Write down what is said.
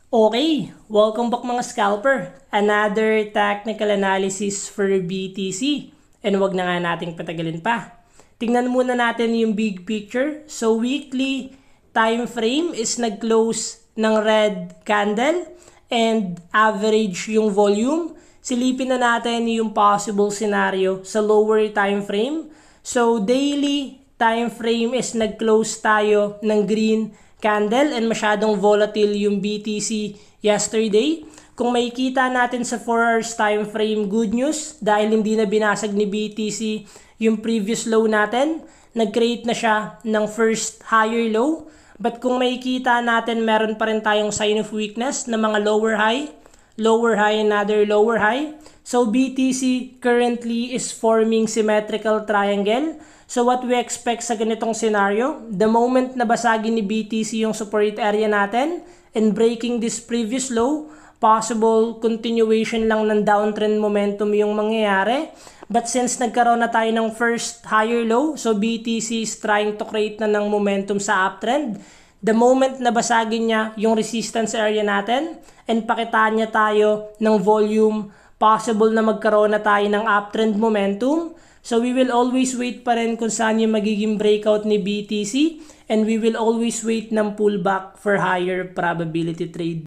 Okay, welcome back mga scalper. Another technical analysis for BTC. And wag na nga nating patagalin pa. Tingnan muna natin yung big picture. So weekly time frame is nag-close ng red candle and average yung volume. Silipin na natin yung possible scenario sa lower time frame. So daily time frame is nag-close tayo ng green candle and masyadong volatile yung BTC yesterday. Kung makikita natin sa 4 hours time frame, good news dahil hindi na binasag ni BTC yung previous low natin. Nag-create na siya ng first higher low. But kung makikita natin, meron pa rin tayong sign of weakness na mga lower high, another lower high. So BTC currently is forming symmetrical triangle. So what we expect sa ganitong scenario, the moment na basagin ni BTC yung support area natin and breaking this previous low, possible continuation lang ng downtrend momentum yung mangyayari. But since nagkaroon na tayo ng first higher low, so BTC is trying to create na ng momentum sa uptrend. The moment na basagin niya yung resistance area natin and pakitaan niya tayo ng volume, possible na magkaroon na tayo ng uptrend momentum. So we will always wait pa rin kung saan yung magiging breakout ni BTC and we will always wait ng pullback for higher probability trade.